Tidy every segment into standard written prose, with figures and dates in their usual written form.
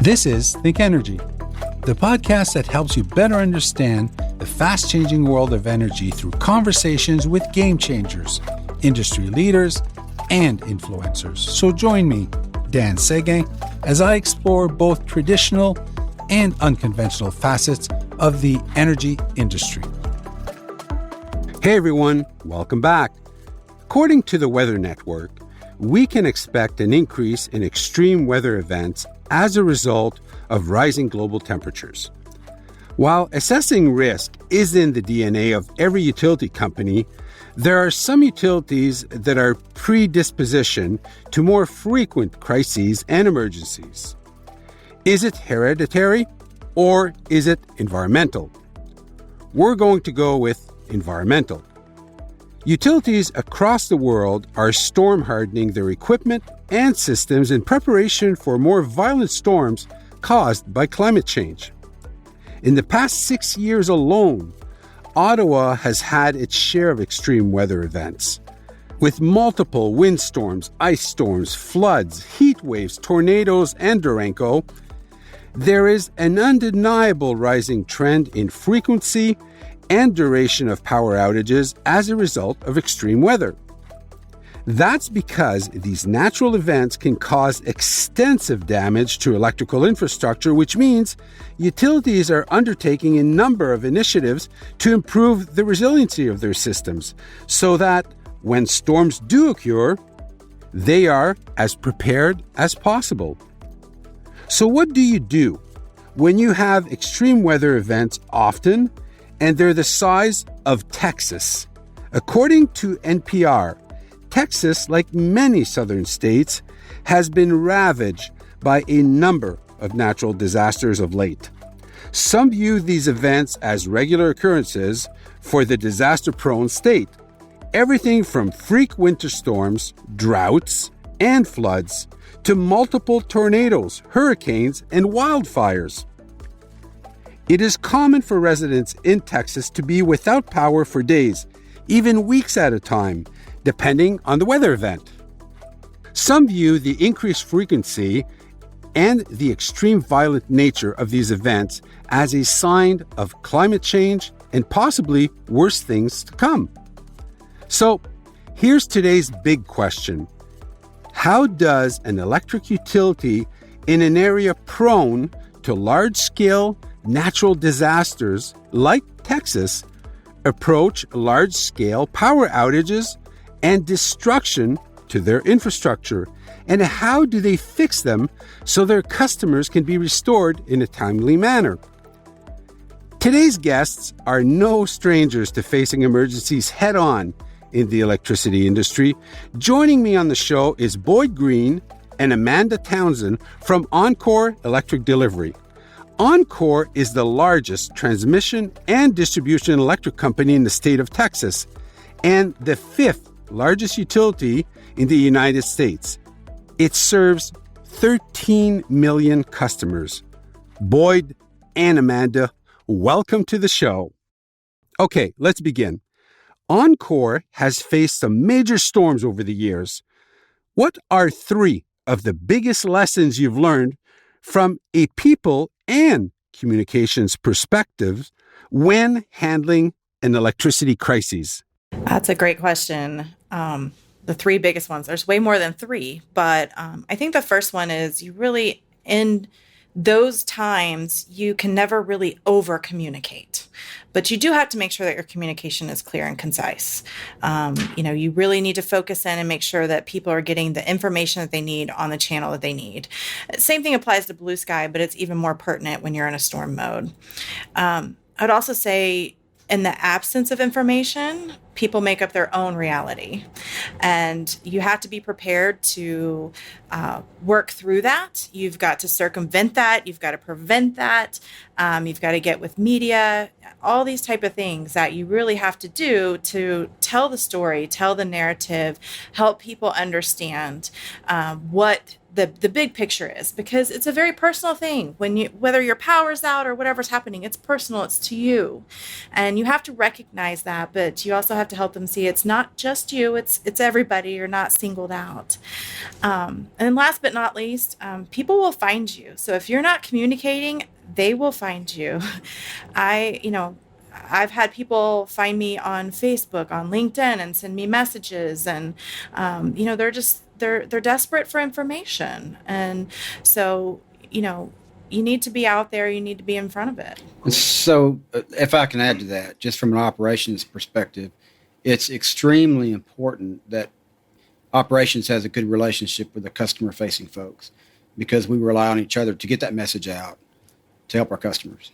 This is Think Energy, the podcast that helps you better understand the fast-changing world of energy through conversations with game changers, industry leaders, and influencers. So join me, Dan Sege, as I explore both traditional and unconventional facets of the energy industry. Hey everyone, welcome back. According to the Weather Network, we can expect an increase in extreme weather events as a result of rising global temperatures. While assessing risk is in the DNA of every utility company, there are some utilities that are predispositioned to more frequent crises and emergencies. Is it hereditary or is it environmental? We're going to go with environmental. Utilities across the world are storm hardening their equipment and systems in preparation for more violent storms caused by climate change. In the past 6 years alone, Ottawa has had its share of extreme weather events. With multiple windstorms, ice storms, floods, heat waves, tornadoes, and Durango, there is an undeniable rising trend in frequency and duration of power outages as a result of extreme weather. That's because these natural events can cause extensive damage to electrical infrastructure, which means utilities are undertaking a number of initiatives to improve the resiliency of their systems so that when storms do occur, they are as prepared as possible. So what do you do when you have extreme weather events often and they're the size of Texas? According to NPR, Texas, like many southern states, has been ravaged by a number of natural disasters of late. Some view these events as regular occurrences for the disaster-prone state. Everything from freak winter storms, droughts, and floods to multiple tornadoes, hurricanes, and wildfires. It is common for residents in Texas to be without power for days, even weeks at a time, depending on the weather event. Some view the increased frequency and the extreme violent nature of these events as a sign of climate change and possibly worse things to come. So, here's today's big question. How does an electric utility in an area prone to large-scale natural disasters like Texas approach large-scale power outages and destruction to their infrastructure? And how do they fix them so their customers can be restored in a timely manner? Today's guests are no strangers to facing emergencies head-on in the electricity industry. Joining me on the show is Greene and Amanda Townsend from Oncor Electric Delivery. Oncor is the largest transmission and distribution electric company in the state of Texas and the fifth largest utility in the United States. It serves 13 million customers. Boyd and Amanda, welcome to the show. Okay, let's begin. Oncor has faced some major storms over the years. What are three of the biggest lessons you've learned from a people and communications perspective when handling an electricity crisis? That's a great question. The three biggest ones, there's way more than three, but I think the first one is you really, in those times, you can never really over communicate, but you do have to make sure that your communication is clear and concise. You really need to focus in and make sure that people are getting the information that they need on the channel that they need. Same thing applies to blue sky, but it's even more pertinent when you're in a storm mode. I'd also say in the absence of information, people make up their own reality. And you have to be prepared to work through that. You've got to circumvent that. You've got to prevent that. You've got to get with media, all these type of things that you really have to do to tell the story, tell the narrative, help people understand what the big picture is, because it's a very personal thing. Whether your power's out or whatever's happening, it's personal, it's to you. And you have to recognize that, but you also have to help them see it's not just you, it's everybody. You're not singled out. And last but not least, people will find you. So if you're not communicating, they will find you. I've had people find me on Facebook, on LinkedIn, and send me messages, and they're desperate for information, and so you need to be out there. You need to be in front of it. So, if I can add to that, just from an operations perspective, it's extremely important that operations has a good relationship with the customer-facing folks, because we rely on each other to get that message out to help our customers.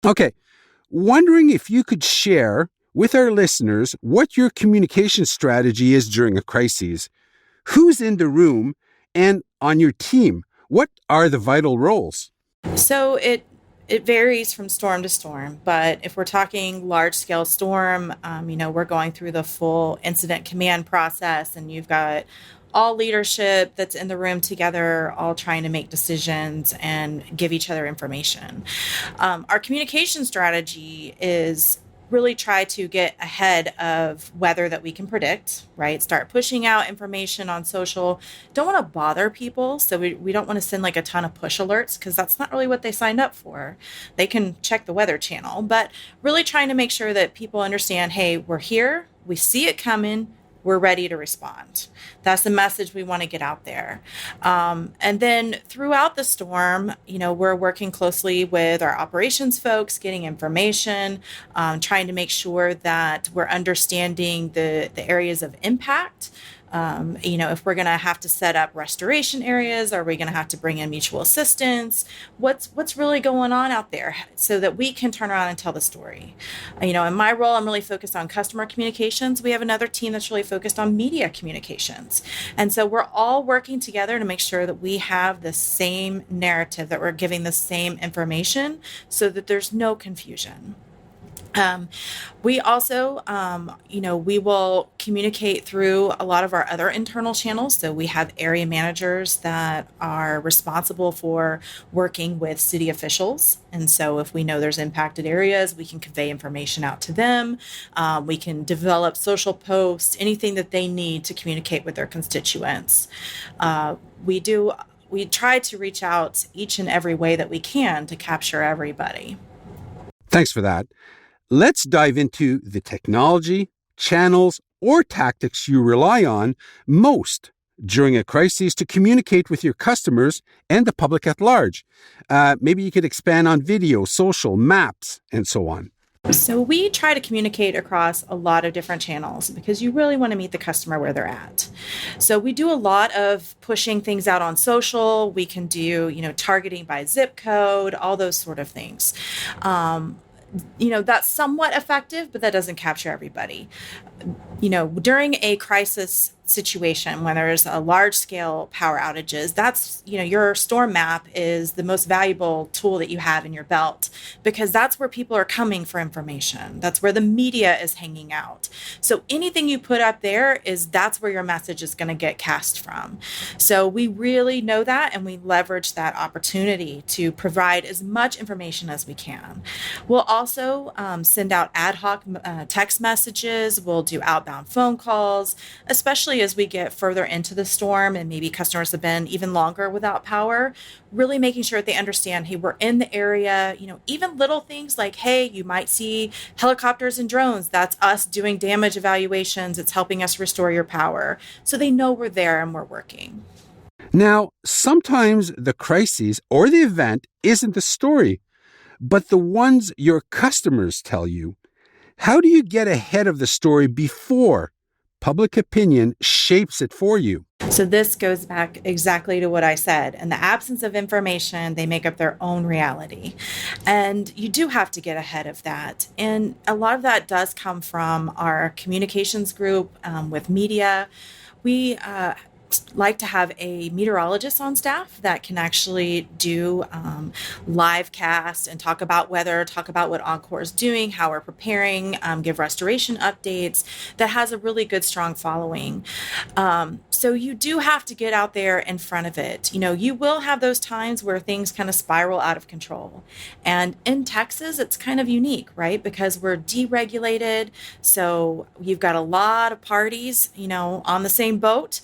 Okay. Wondering if you could share with our listeners what your communication strategy is during a crisis. Who's in the room and on your team? What are the vital roles? So it varies from storm to storm, but if we're talking large scale storm, we're going through the full incident command process, and you've got all leadership that's in the room together, all trying to make decisions and give each other information. Our communication strategy is really try to get ahead of weather that we can predict, right? Start pushing out information on social. Don't want to bother people. So we don't want to send like a ton of push alerts, because that's not really what they signed up for. They can check the Weather Channel, but really trying to make sure that people understand, hey, we're here. We see it coming. We're ready to respond. That's the message we want to get out there. And then throughout the storm, we're working closely with our operations folks, getting information, trying to make sure that we're understanding the areas of impact. If we're going to have to set up restoration areas, are we going to have to bring in mutual assistance? What's really going on out there, so that we can turn around and tell the story. In my role, I'm really focused on customer communications. We have another team that's really focused on media communications. And so we're all working together to make sure that we have the same narrative, that we're giving the same information, so that there's no confusion. We also, we will communicate through a lot of our other internal channels. So we have area managers that are responsible for working with city officials. And so if we know there's impacted areas, we can convey information out to them. We can develop social posts, anything that they need to communicate with their constituents. We try to reach out each and every way that we can to capture everybody. Thanks for that. Let's dive into the technology, channels, or tactics you rely on most during a crisis to communicate with your customers and the public at large. Maybe you could expand on video, social, maps, and so on. So we try to communicate across a lot of different channels, because you really want to meet the customer where they're at. So we do a lot of pushing things out on social. We can do, targeting by zip code, all those sort of things. That's somewhat effective, but that doesn't capture everybody. During a crisis situation, when there's a large scale power outages, that's, your storm map is the most valuable tool that you have in your belt, because that's where people are coming for information. That's where the media is hanging out. So anything you put up there that's where your message is going to get cast from. So we really know that, and we leverage that opportunity to provide as much information as we can. We'll also send out ad hoc text messages. We'll do outbound phone calls, especially as we get further into the storm and maybe customers have been even longer without power, really making sure that they understand, hey, we're in the area. Even little things like, hey, you might see helicopters and drones. That's us doing damage evaluations. It's helping us restore your power. So they know we're there and we're working. Now, sometimes the crisis or the event isn't the story, but the ones your customers tell you. How do you get ahead of the story before public opinion shapes it for you? So this goes back exactly to what I said. In the absence of information, they make up their own reality. And you do have to get ahead of that. And a lot of that does come from our communications group with media. We like to have a meteorologist on staff that can actually do live cast and talk about weather, talk about what Oncor is doing, how we're preparing, give restoration updates, that has a really good, strong following. So you do have to get out there in front of it. You will have those times where things kind of spiral out of control. And in Texas, it's kind of unique, right? Because we're deregulated. So you've got a lot of parties, on the same boat,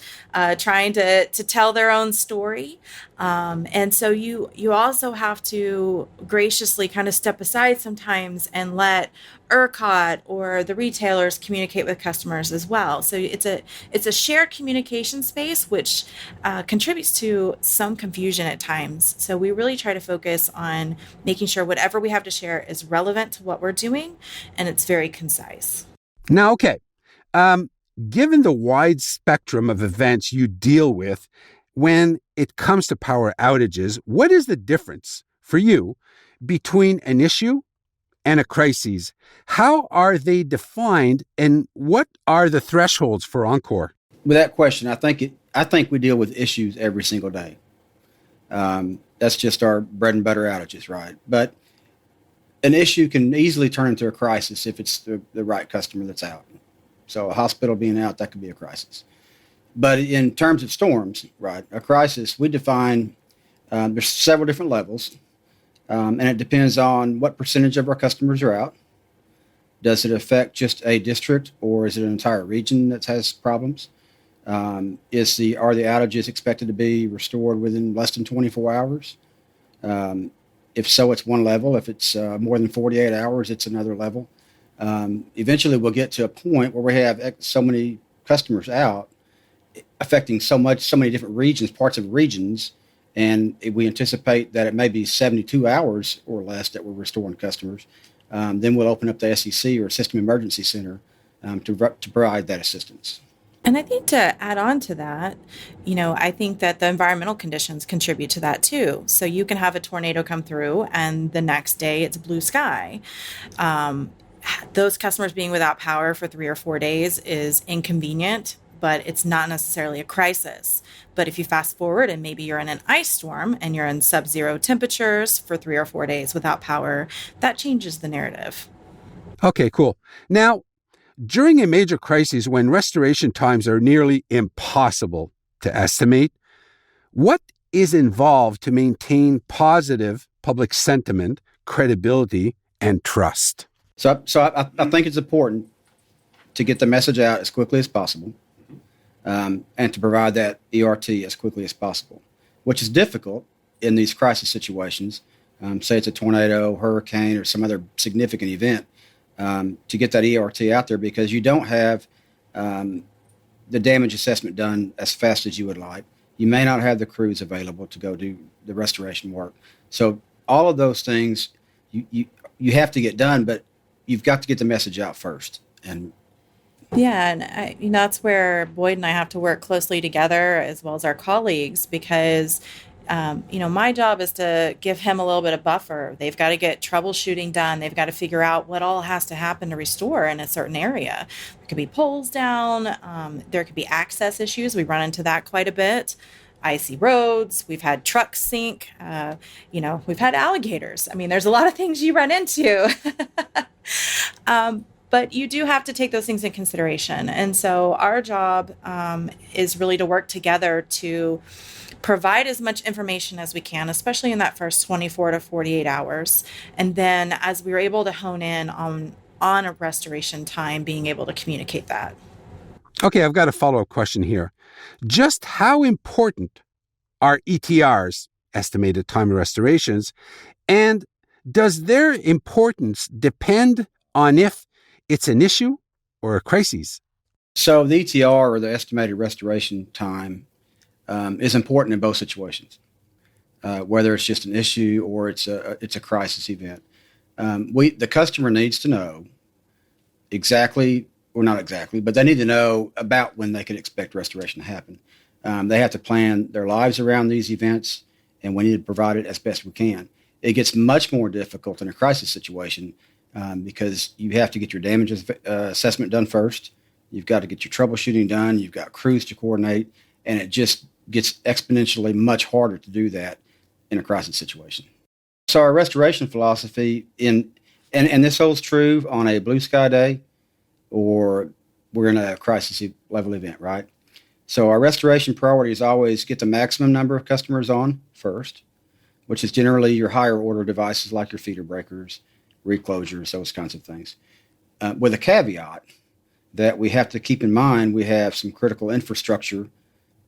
trying to tell their own story. And so you also have to graciously kind of step aside sometimes and let ERCOT or the retailers communicate with customers as well. So it's a shared communication space, which contributes to some confusion at times. So we really try to focus on making sure whatever we have to share is relevant to what we're doing, and it's very concise. Now, okay. Given the wide spectrum of events you deal with when it comes to power outages, what is the difference for you between an issue and a crisis? How are they defined, and what are the thresholds for Oncor? With that question, I think we deal with issues every single day. That's just our bread and butter outages, right? But an issue can easily turn into a crisis if it's the right customer that's out. So a hospital being out, that could be a crisis. But in terms of storms, right, a crisis, we define, there's several different levels, and it depends on what percentage of our customers are out. Does it affect just a district, or is it an entire region that has problems? Are the outages expected to be restored within less than 24 hours? If so, it's one level. If it's more than 48 hours, it's another level. Eventually, we'll get to a point where we have so many customers out, affecting so many different regions, parts of regions, and we anticipate that it may be 72 hours or less that we're restoring customers. Then we'll open up the SEC or System Emergency Center to provide that assistance. And I think to add on to that, I think that the environmental conditions contribute to that too. So you can have a tornado come through and the next day it's blue sky. Those customers being without power for 3 or 4 days is inconvenient, but it's not necessarily a crisis. But if you fast forward and maybe you're in an ice storm and you're in sub-zero temperatures for 3 or 4 days without power, that changes the narrative. Okay, cool. Now, during a major crisis when restoration times are nearly impossible to estimate, what is involved to maintain positive public sentiment, credibility, and trust? So I think it's important to get the message out as quickly as possible, and to provide that ERT as quickly as possible, which is difficult in these crisis situations. Say it's a tornado, hurricane, or some other significant event, to get that ERT out there because you don't have the damage assessment done as fast as you would like. You may not have the crews available to go do the restoration work. So all of those things you have to get done, but you've got to get the message out first. And that's where Boyd and I have to work closely together as well as our colleagues because, my job is to give him a little bit of buffer. They've got to get troubleshooting done. They've got to figure out what all has to happen to restore in a certain area. There could be poles down. There could be access issues. We run into that quite a bit. Icy roads. We've had trucks sink. We've had alligators. I mean, there's a lot of things you run into. But you do have to take those things in consideration. And so our job is really to work together to provide as much information as we can, especially in that first 24 to 48 hours. And then as we're able to hone in on a restoration time, being able to communicate that. Okay, I've got a follow-up question here. Just how important are ETRs, estimated time of restorations, and does their importance depend on if it's an issue or a crisis? So the ETR, or the estimated restoration time, is important in both situations, whether it's just an issue or it's a crisis event. The customer needs to know exactly, or not exactly, but they need to know about when they can expect restoration to happen. They have to plan their lives around these events, and we need to provide it as best we can. It gets much more difficult in a crisis situation because you have to get your damage assessment done first. You've got to get your troubleshooting done. You've got crews to coordinate, And it just gets exponentially much harder to do that in a crisis situation. So our restoration philosophy and this holds true on a blue sky day or we're in a crisis level event, right? So our restoration priority is always get the maximum number of customers on first, which is generally your higher order devices like your feeder breakers, reclosures, those kinds of things. With a caveat that we have to keep in mind, we have some critical infrastructure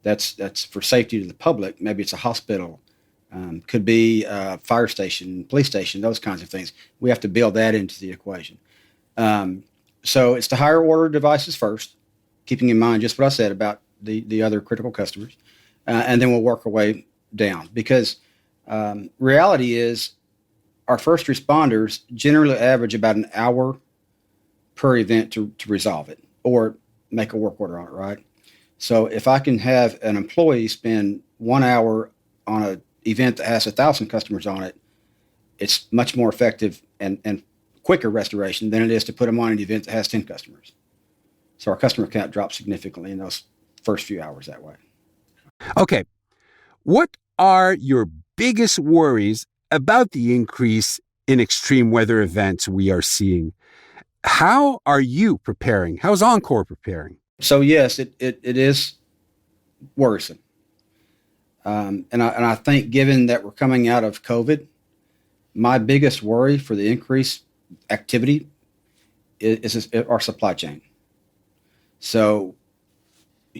that's for safety to the public. Maybe it's a hospital, could be a fire station, police station, those kinds of things. We have to build that into the equation. So it's the higher order devices first, keeping in mind just what I said about the other critical customers, and then we'll work our way down because reality is our first responders generally average about an hour per event to resolve it or make a work order on it, right? So if I can have an employee spend 1 hour on an event that has 1,000 customers on it, it's much more effective and quicker restoration than it is to put them on an event that has 10 customers. So our customer count drops significantly in those first few hours that way. Okay. What are your biggest worries about the increase in extreme weather events we are seeing? How are you preparing? How's Oncor preparing? So yes, it is worrisome. And I think given that we're coming out of COVID, my biggest worry for the increased activity is our supply chain. So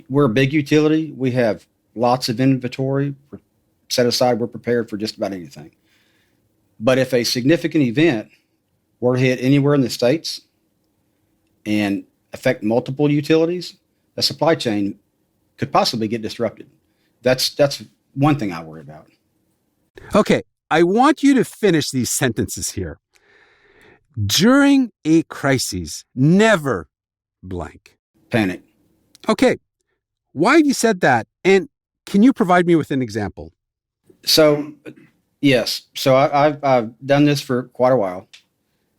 we're a big utility. We have lots of inventory. We're set aside. We're prepared for just about anything. But if a significant event were to hit anywhere in the States and affect multiple utilities, the supply chain could possibly get disrupted. That's one thing I worry about. Okay, I want you to finish these sentences here. During a crisis, never blank. Panic. Okay, why have you said that? And can you provide me with an example? So, yes. So I've done this for quite a while.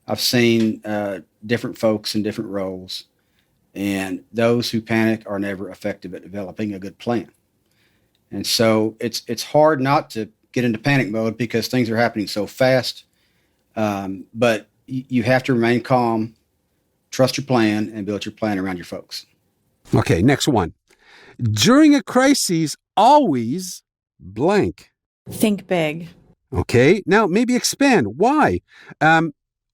I've seen different folks in different roles, and those who panic are never effective at developing a good plan. And so it's hard not to get into panic mode because things are happening so fast. But you have to remain calm, trust your plan, and build your plan around your folks. Okay, next one. During a crisis, always blank. Think big. Okay, now maybe expand. Why?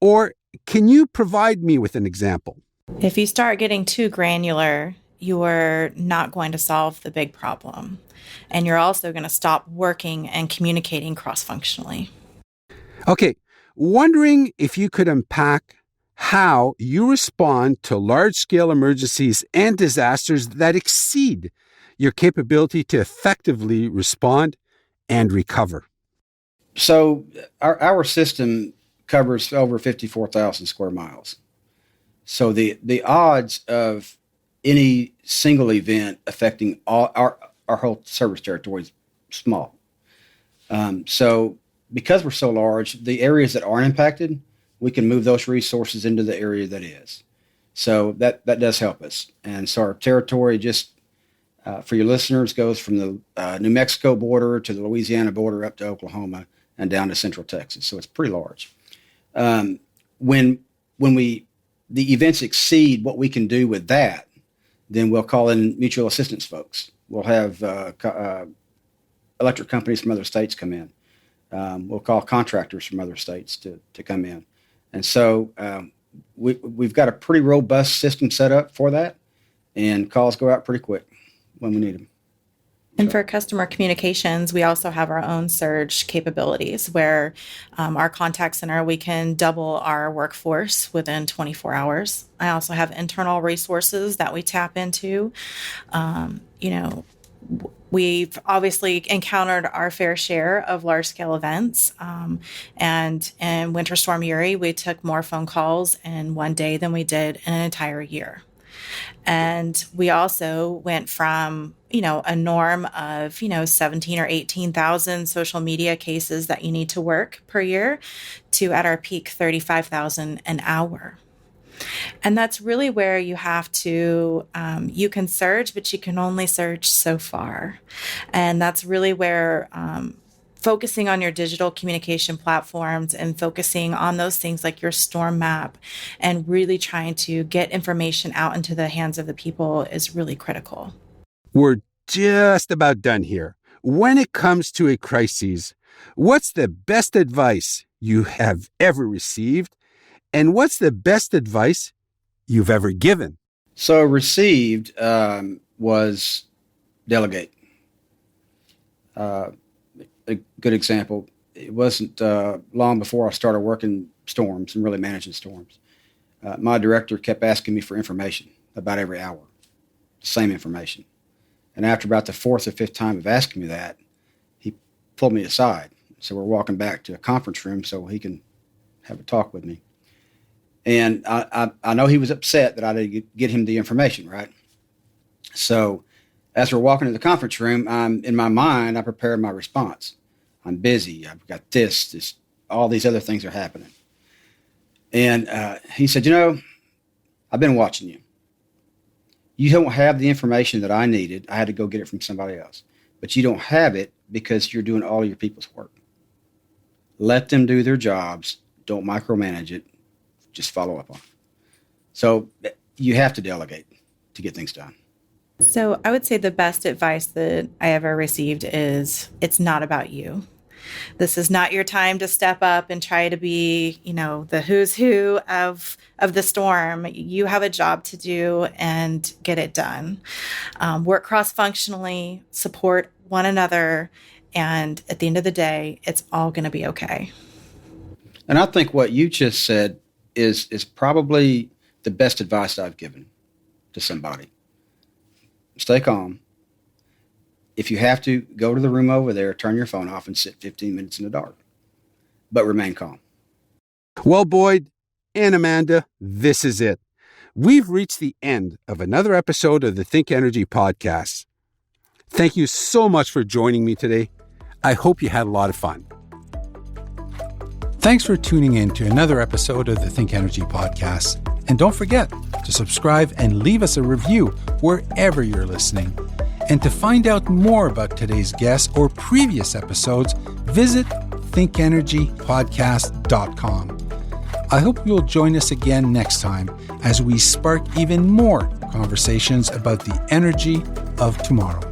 Or can you provide me with an example? If you start getting too granular, you are not going to solve the big problem. And you're also going to stop working and communicating cross-functionally. Okay, wondering if you could unpack how you respond to large-scale emergencies and disasters that exceed your capability to effectively respond and recover. So our system covers over 54,000 square miles. So the odds of any single event affecting all our whole service territory is small. So because we're so large, the areas that aren't impacted, we can move those resources into the area that is. So that does help us. And so our territory just, for your listeners, goes from the New Mexico border to the Louisiana border up to Oklahoma and down to Central Texas. So it's pretty large. When the events exceed what we can do with that, then we'll call in mutual assistance folks. We'll have electric companies from other states come in. We'll call contractors from other states to come in. And so we've got a pretty robust system set up for that, and calls go out pretty quick when we need them. And for customer communications, we also have our own surge capabilities where our contact center, we can double our workforce within 24 hours. I also have internal resources that we tap into. We've obviously encountered our fair share of large-scale events. And in Winter Storm Uri, we took more phone calls in one day than we did in an entire year. And we also went from, a norm of, 17 or 18,000 social media cases that you need to work per year to at our peak, 35,000 an hour. And that's really where you have to, you can surge, but you can only surge so far. And that's really where focusing on your digital communication platforms and focusing on those things like your storm map and really trying to get information out into the hands of the people is really critical. We're just about done here. When it comes to a crisis, what's the best advice you have ever received? And what's the best advice you've ever given? So received was delegate. A good example, it wasn't long before I started working storms and really managing storms. My director kept asking me for information about every hour, the same information. And after about the fourth or fifth time of asking me that, he pulled me aside. So we're walking back to a conference room so he can have a talk with me. And I know he was upset that I didn't get him the information, right? So as we're walking to the conference room, in my mind, I prepared my response. I'm busy. I've got this, all these other things are happening. And he said, I've been watching you. You don't have the information that I needed. I had to go get it from somebody else. But you don't have it because you're doing all your people's work. Let them do their jobs. Don't micromanage it. Just follow up on it. So you have to delegate to get things done. So I would say the best advice that I ever received is it's not about you. This is not your time to step up and try to be, the who's who of the storm. You have a job to do and get it done. Work cross-functionally, support one another, and at the end of the day, it's all going to be okay. And I think what you just said is probably the best advice I've given to somebody. Stay calm. If you have to, go to the room over there, turn your phone off and sit 15 minutes in the dark. But remain calm. Well, Boyd and Amanda, this is it. We've reached the end of another episode of the Think Energy podcast. Thank you so much for joining me today. I hope you had a lot of fun. Thanks for tuning in to another episode of the Think Energy podcast. And don't forget to subscribe and leave us a review wherever you're listening. And to find out more about today's guest or previous episodes, visit thinkenergypodcast.com. I hope you'll join us again next time as we spark even more conversations about the energy of tomorrow.